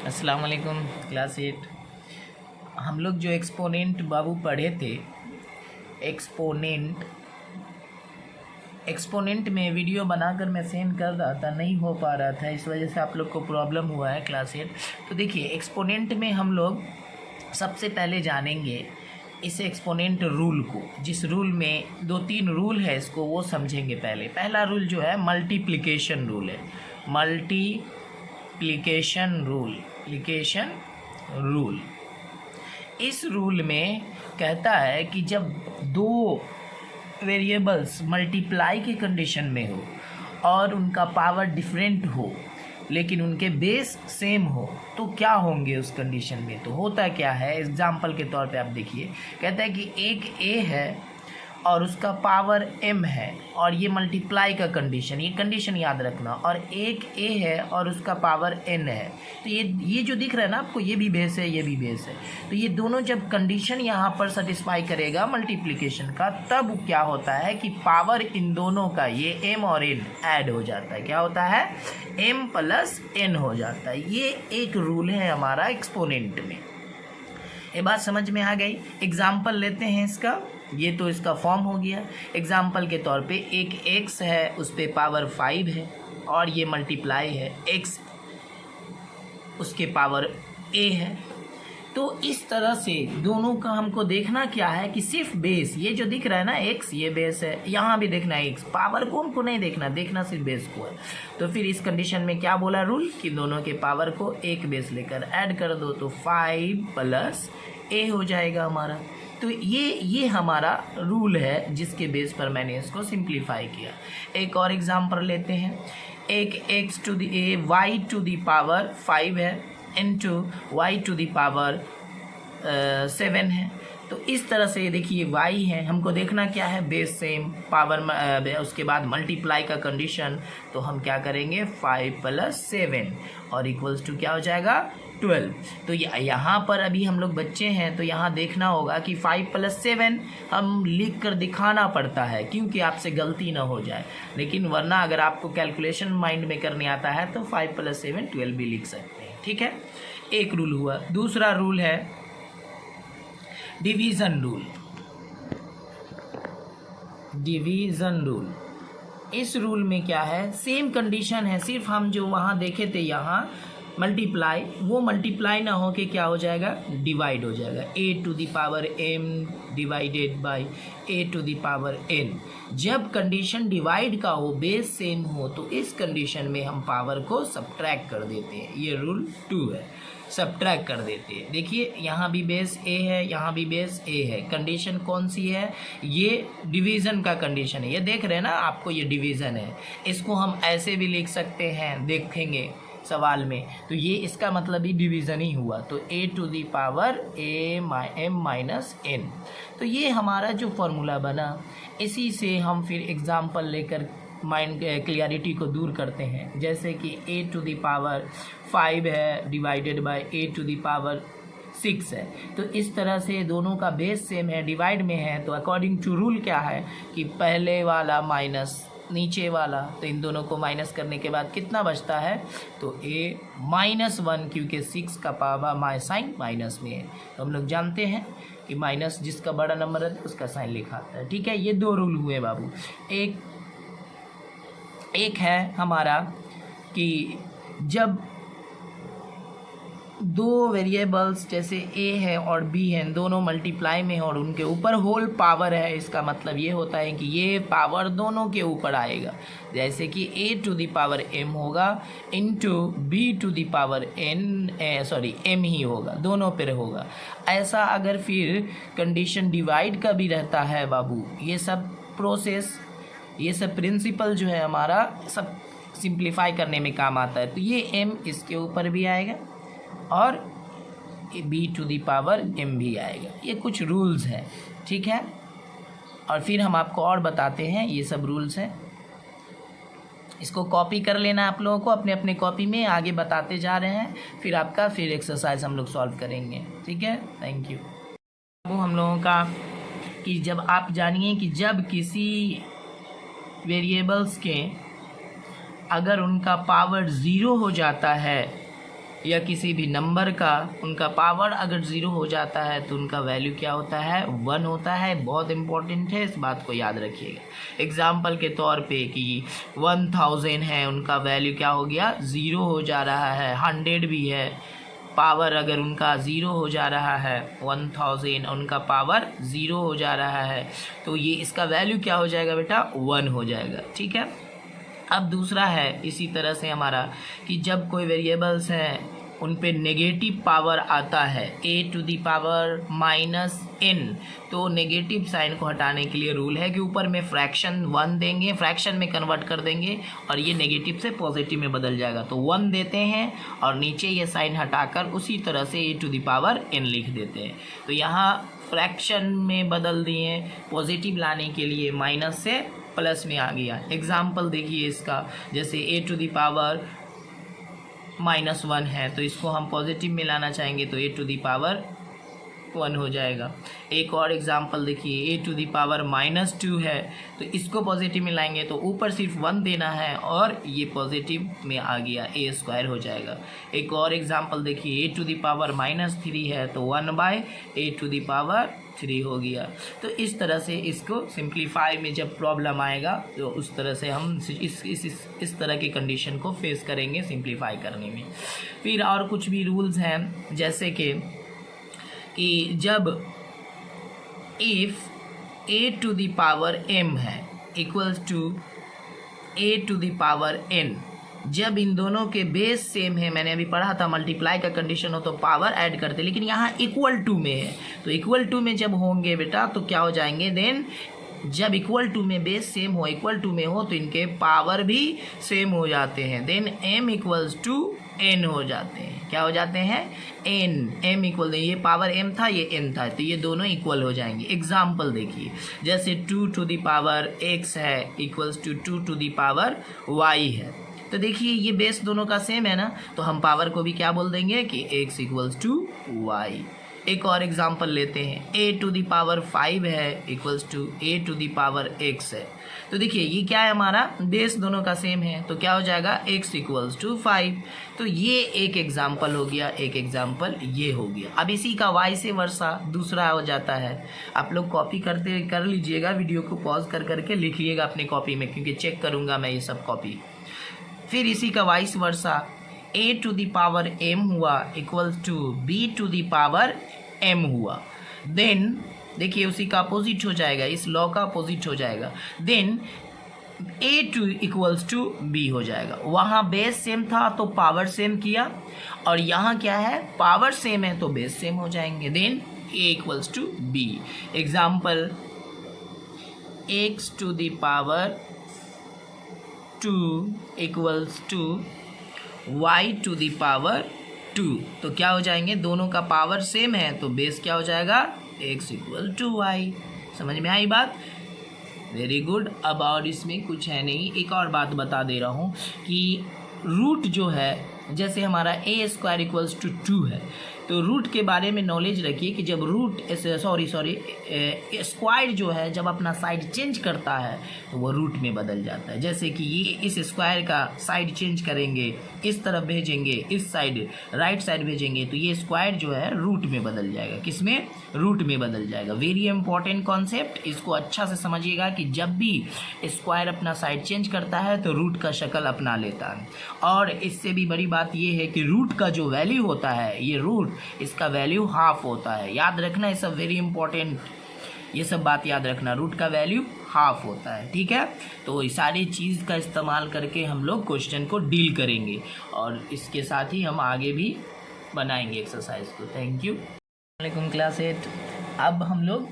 अस्सलाम वालेकुम क्लास 8। हम लोग जो एक्सपोनेंट बाबू पढ़े थे, एक्सपोनेंट में वीडियो बनाकर मैं सेंड कर रहा था, नहीं हो पा रहा था, इस वजह से आप लोग को प्रॉब्लम हुआ है क्लास 8। तो देखिए एक्सपोनेंट में हम लोग सबसे पहले जानेंगे इस एक्सपोनेंट रूल को। जिस रूल में 2-3 रूल है इसको वो समझेंगे। पहला रूल जो है मल्टीप्लिकेशन रूल है। मल्टीप्लिकेशन रूल इस रूल में कहता है कि जब दो वेरिएबल्स मल्टीप्लाई की कंडीशन में हो और उनका पावर डिफरेंट हो लेकिन उनके बेस सेम हो तो क्या होंगे उस कंडीशन में। तो होता क्या है, एग्जाम्पल के तौर पे आप देखिए, कहता है कि एक ए है और उसका पावर m है और ये मल्टीप्लाई का कंडीशन, ये कंडीशन याद रखना, और एक a है और उसका पावर n है। तो ये जो दिख रहा है ना आपको, ये भी बेस है, ये भी बेस है। तो ये दोनों जब कंडीशन यहाँ पर सेटिस्फाई करेगा मल्टीप्लिकेशन का, तब क्या होता है कि पावर इन दोनों का, ये m और n ऐड हो जाता है। क्या होता है? m प्लस n हो जाता है। ये एक रूल है हमारा एक्सपोनेंट में। ये बात समझ में आ गई। एग्जाम्पल लेते हैं इसका। ये तो इसका फॉर्म हो गया। एग्जाम्पल के तौर पे एक x है, उस पर पावर 5 है और ये मल्टीप्लाई है x, उसके पावर a है। तो इस तरह से दोनों का हमको देखना क्या है कि सिर्फ बेस, ये जो दिख रहा है ना x, ये बेस है, यहाँ भी देखना है x, पावर को हमको नहीं देखना सिर्फ बेस को है। तो फिर इस कंडीशन में क्या बोला रूल कि दोनों के पावर को एक बेस लेकर ऐड कर दो, तो 5 प्लस a हो जाएगा हमारा। तो ये हमारा रूल है जिसके बेस पर मैंने इसको सिंप्लीफाई किया। एक और एग्जांपल लेते हैं। एक x to the a y to the power 5 है into y to the power 7 है। तो इस तरह से देखिए y है, हमको देखना क्या है, बेस सेम, पावर उसके बाद मल्टीप्लाई का कंडीशन। तो हम क्या करेंगे, 5 प्लस 7 और इक्वल्स टू क्या हो जाएगा, 12। तो यहाँ पर अभी हम लोग बच्चे हैं तो यहाँ देखना होगा कि 5 प्लस 7 हम लिख कर दिखाना पड़ता है क्योंकि आपसे गलती ना हो जाए। लेकिन वरना अगर आपको कैलकुलेशन माइंड में करने आता है तो 5 प्लस 7 12 भी लिख सकते हैं। ठीक है, एक रूल हुआ। दूसरा रूल है डिवीज़न रूल। इस रूल में क्या है, सेम कंडीशन है, सिर्फ हम जो वहाँ देखे थे यहाँ मल्टीप्लाई, वो मल्टीप्लाई ना हो के क्या हो जाएगा, डिवाइड हो जाएगा। a to the power m divided by a to the power n। जब कंडीशन डिवाइड का हो, बेस सेम हो, तो इस कंडीशन में हम पावर को सब्ट्रैक्ट कर देते हैं। ये रूल 2 है, सब्ट्रैक्ट कर देते हैं। देखिए यहाँ भी बेस a है, यहाँ भी बेस a है। कंडीशन कौन सी है, ये डिवीज़न का कंडीशन है। ये देख रहे हैं ना आपको, ये डिवीज़न है। इसको हम ऐसे भी लिख सकते हैं, देखेंगे सवाल में, तो ये इसका मतलब ही डिवीज़न ही हुआ। तो a to the power m minus n। तो ये हमारा जो फॉर्मूला बना, इसी से हम फिर एग्जाम्पल लेकर माइंड क्लियरिटी को दूर करते हैं। जैसे कि a टू दी पावर 5 है divided by a to the power 6 है। तो इस तरह से दोनों का बेस सेम है, डिवाइड में है, तो अकॉर्डिंग टू रूल क्या है कि पहले वाला माइनस नीचे वाला, तो इन दोनों को माइनस करने के बाद कितना बचता है, तो a -1, क्योंकि 6 का पावर साइन माइनस में है। तो हम लोग जानते हैं कि माइनस जिसका बड़ा नंबर है उसका साइन लिखा आता है। ठीक है, ये 2 रूल हुए बाबू। एक है हमारा कि जब दो वेरिएबल्स जैसे a है और b है, दोनों मल्टीप्लाई में है और उनके ऊपर होल पावर है, इसका मतलब ये होता है कि ये पावर दोनों के ऊपर आएगा। जैसे कि a to the power m होगा into b to the power m ही होगा, दोनों पर होगा। ऐसा अगर फिर कंडीशन डिवाइड का भी रहता है बाबू, ये सब प्रोसेस, ये सब प्रिंसिपल जो है हमारा सब सिंप्लीफाई करने में काम आता है। तो ये m इसके ऊपर भी आएगा और b to the power m भी आएगा। ये कुछ रूल्स हैं, ठीक है। और फिर हम आपको और बताते हैं, ये सब रूल्स हैं, इसको कॉपी कर लेना आप लोगों को अपने अपने कॉपी में, आगे बताते जा रहे हैं। फिर आपका फिर एक्सरसाइज हम लोग सॉल्व करेंगे। ठीक है, थैंक यू। वो हम लोगों का कि जब आप जानिए कि जब किसी वेरिएबल्स के अगर उनका पावर 0 हो जाता है या किसी भी नंबर का उनका पावर अगर 0 हो जाता है तो उनका वैल्यू क्या होता है, 1 होता है। बहुत इंपॉर्टेंट है, इस बात को याद रखिएगा। एग्जाम्पल के तौर पे कि 1000 है, उनका वैल्यू क्या हो गया, 0 हो जा रहा है। 100 भी है, पावर अगर उनका 0 हो जा रहा है, 1000 उनका पावर 0 हो जा रहा है, तो ये इसका वैल्यू क्या हो जाएगा बेटा, 1 हो जाएगा। ठीक है। अब दूसरा है इसी तरह से हमारा कि जब कोई वेरिएबल्स हैं उन पे नेगेटिव पावर आता है, a⁻n, तो नेगेटिव साइन को हटाने के लिए रूल है कि ऊपर में फ्रैक्शन 1 देंगे, फ्रैक्शन में कन्वर्ट कर देंगे और ये नेगेटिव से पॉजिटिव में बदल जाएगा। तो 1 देते हैं और नीचे ये साइन हटाकर उसी तरह से a⁻n लिख देते हैं। तो यहाँ फ्रैक्शन में बदल दिए, पॉजिटिव लाने के लिए माइनस से प्लस में आ गया। एग्जाम्पल देखिए इसका, जैसे a⁻−1 है तो इसको हम पॉजिटिव में लाना चाहेंगे तो a⁻1 हो जाएगा। एक और एग्जाम्पल देखिए, a⁻−2 है तो इसको पॉजिटिव में लाएंगे तो ऊपर सिर्फ 1 देना है और ये पॉजिटिव में आ गया, a² हो जाएगा। एक और एग्जाम्पल देखिए, a⁻−3 है तो 1/a⁻3 हो गया। तो इस तरह से इसको सिंप्लीफाई में जब प्रॉब्लम आएगा तो उस तरह से हम इस तरह की कंडीशन को फेस करेंगे सिंप्लीफाई करने में। फिर और कुछ भी रूल्स हैं, जैसे कि जब इफ़ a⁻m है इक्वल्स टू a⁻n, जब इन दोनों के बेस सेम है, मैंने अभी पढ़ा था मल्टीप्लाई का कंडीशन हो तो पावर ऐड करते, लेकिन यहाँ इक्वल टू में है तो इक्वल टू में जब होंगे बेटा तो क्या हो जाएंगे, देन जब इक्वल टू में बेस सेम हो, इक्वल टू में हो तो इनके पावर भी सेम हो जाते हैं, देन m=n हो जाते हैं। क्या हो जाते हैं, n, m इक्वल, ये पावर m था ये n था तो ये दोनों इक्वल हो जाएंगे। एग्जाम्पल देखिए, जैसे 2⁻x है इक्वल्स टू 2⁻y है, तो देखिए ये बेस दोनों का सेम है ना, तो हम पावर को भी क्या बोल देंगे कि x = y। एक और एग्जांपल लेते हैं, a⁻5 है इक्वल्स टू a⁻x है, तो देखिए ये क्या है, हमारा बेस दोनों का सेम है तो क्या हो जाएगा, x = 5। तो ये एक एग्जांपल हो गया, एक एग्जांपल ये हो गया। अब इसी का y से वर्षा दूसरा हो जाता है। आप लोग कॉपी कर लीजिएगा, वीडियो को पॉज कर करके लिखिएगा अपने कॉपी में, क्योंकि चेक करूँगा मैं ये सब कॉपी। फिर इसी का वाइस वर्सा a⁻m हुआ इक्वल्स टू b⁻m हुआ, देन देखिए उसी का अपोजिट हो जाएगा, इस लॉ का अपोजिट हो जाएगा, देन a2 = b हो जाएगा। वहाँ बेस सेम था तो पावर सेम किया, और यहाँ क्या है, पावर सेम है तो बेस सेम हो जाएंगे, then a = b। Example, x⁻2 = y⁻2, तो क्या हो जाएंगे, दोनों का पावर सेम है तो बेस क्या हो जाएगा, x = y। समझ में आई बात, वेरी गुड। अब और इसमें कुछ है नहीं, एक और बात बता दे रहा हूँ कि रूट जो है, जैसे हमारा a² = 2 है तो रूट के बारे में नॉलेज रखिए कि जब रूट स्क्वायर जो है जब अपना साइड चेंज करता है तो वो रूट में बदल जाता है। जैसे कि ये इस स्क्वायर का साइड चेंज करेंगे, इस तरफ भेजेंगे, इस साइड राइट साइड भेजेंगे तो ये स्क्वायर जो है रूट में बदल जाएगा। किसमें, रूट में बदल जाएगा। वेरी इंपॉर्टेंट कॉन्सेप्ट, इसको अच्छा से समझिएगा कि जब भी स्क्वायर अपना साइड चेंज करता है तो रूट का शक्ल अपना लेता है। और इससे भी बड़ी बात ये है कि रूट का जो वैल्यू होता है, ये रूट, इसका वैल्यू हाफ होता है। याद रखना, ये सब वेरी इंपॉर्टेंट, ये सब बात याद रखना, रूट का वैल्यू हाफ होता है। ठीक है, तो इस सारी चीज़ का इस्तेमाल करके हम लोग क्वेश्चन को डील करेंगे और इसके साथ ही हम आगे भी बनाएंगे एक्सरसाइज को। Thank you. वालेकुम क्लास 8। अब हम लोग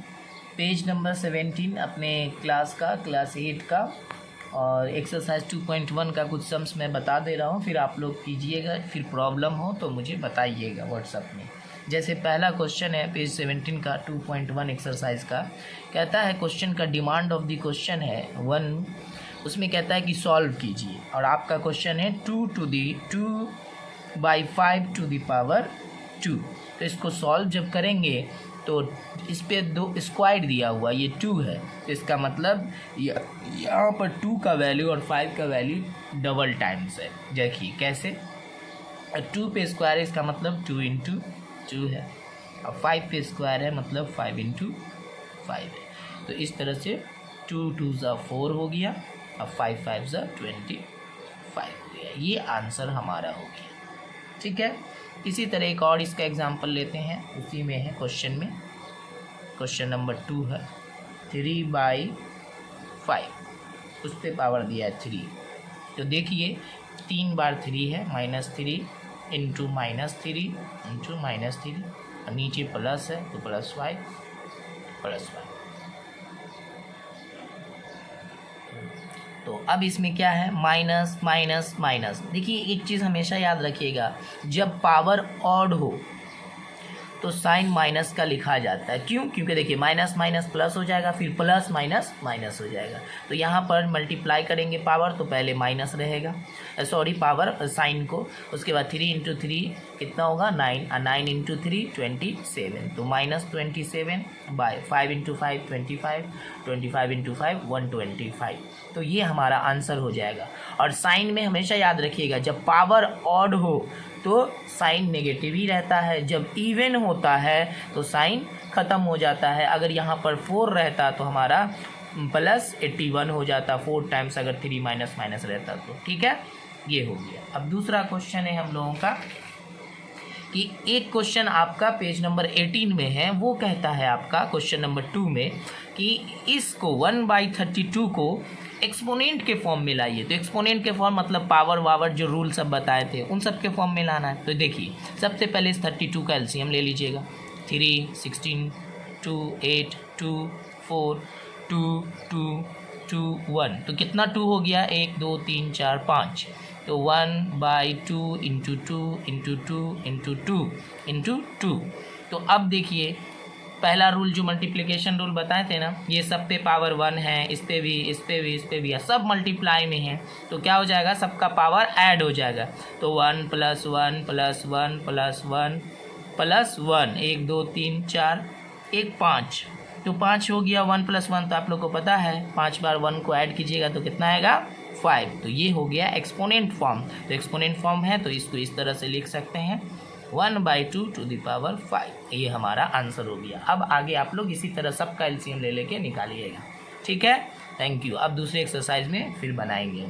पेज नंबर 17 अपने क्लास 8 का और एक्सरसाइज 2.1 का कुछ सम्स मैं बता दे रहा हूँ, फिर आप लोग कीजिएगा, फिर प्रॉब्लम हो तो मुझे बताइएगा व्हाट्सएप में। जैसे पहला क्वेश्चन है पेज 17 का 2.1 एक्सरसाइज का, कहता है क्वेश्चन का डिमांड ऑफ द क्वेश्चन है 1, उसमें कहता है कि सॉल्व कीजिए, और आपका क्वेश्चन है 2/5 तो इसको सॉल्व जब करेंगे तो इस पे 2 स्क्वायर दिया हुआ, ये 2 है तो इसका मतलब यहाँ पर 2 का वैल्यू और 5 का वैल्यू डबल टाइम्स है। देखिए कैसे, 2 पे स्क्वायर है इसका मतलब 2 इंटू 2 है, और 5 पे स्क्वायर है मतलब 5 इंटू 5 है। तो इस तरह से 2 2 ज़ा 4 हो गया, अब 5 5 ज़ा 25 हो गया। ये आंसर हमारा हो गया। ठीक है, इसी तरह एक और इसका एग्जांपल लेते हैं, उसी में है क्वेश्चन में। क्वेश्चन नंबर 2 है 3/5, उस पर पावर दिया है 3। तो देखिए 3 बार 3 है, -3 इंटू -3 इंटू -3, और नीचे प्लस है तो +5 +5। तो अब इसमें क्या है, माइनस माइनस माइनस। देखिए एक चीज़ हमेशा याद रखिएगा, जब पावर ऑड हो तो साइन माइनस का लिखा जाता है। क्यों? क्योंकि देखिए माइनस माइनस प्लस हो जाएगा, फिर प्लस माइनस माइनस हो जाएगा। तो यहाँ पर मल्टीप्लाई करेंगे पावर, तो पहले माइनस रहेगा, सॉरी पावर साइन को, उसके बाद 3 इंटू 3 कितना होगा 9, और 9 इंटू 3 27, तो -27/5 इंटू 5 25, 25 इंटू 5 125। तो ये हमारा आंसर हो जाएगा। और साइन में हमेशा याद रखिएगा, जब पावर ऑड हो तो साइन नेगेटिव ही रहता है, जब इवन होता है तो साइन ख़त्म हो जाता है। अगर यहाँ पर 4 रहता तो हमारा +81 हो जाता, 4 टाइम्स अगर 3 माइनस माइनस रहता तो। ठीक है, ये हो गया। अब दूसरा क्वेश्चन है हम लोगों का कि एक क्वेश्चन आपका पेज नंबर 18 में है, वो कहता है आपका क्वेश्चन नंबर 2 में कि इसको 1/32 को एक्सपोनेंट के फॉर्म में लाइए। तो एक्सपोनेंट के फॉर्म मतलब पावर वावर जो रूल सब बताए थे उन सब के फॉर्म में लाना है। तो देखिए सबसे पहले इस 32 का एलसीएम ले लीजिएगा, 3 16 2 8 2 4 2 2 2 1, तो कितना 2 हो गया, 1 2 3 4 5, तो 1/2 इंटू 2 इंटू 2 इंटू 2 इंटू 2। तो अब देखिए पहला रूल जो मल्टीप्लिकेशन रूल बताए थे ना, ये सब पे पावर 1 है, इस पे भी इस पे भी इस पे भी है, सब मल्टीप्लाई में है, तो क्या हो जाएगा, सबका पावर ऐड हो जाएगा। तो 1 + 1 + 1 + 1 + 1, 1 2 3 4 1 5, तो 5 हो गया। 1 + 1 तो आप लोग को पता है, 5 बार 1 को ऐड कीजिएगा तो कितना आएगा 5। तो ये हो गया एक्सपोनेंट फॉर्म। तो एक्सपोनेंट फॉर्म है तो इसको इस तरह से लिख सकते हैं 1/2 to the power 5। ये हमारा आंसर हो गया। अब आगे आप लोग इसी तरह सबका एलसीएम ले लेके निकालिएगा। ठीक है, थैंक यू। अब दूसरे एक्सरसाइज में फिर बनाएंगे।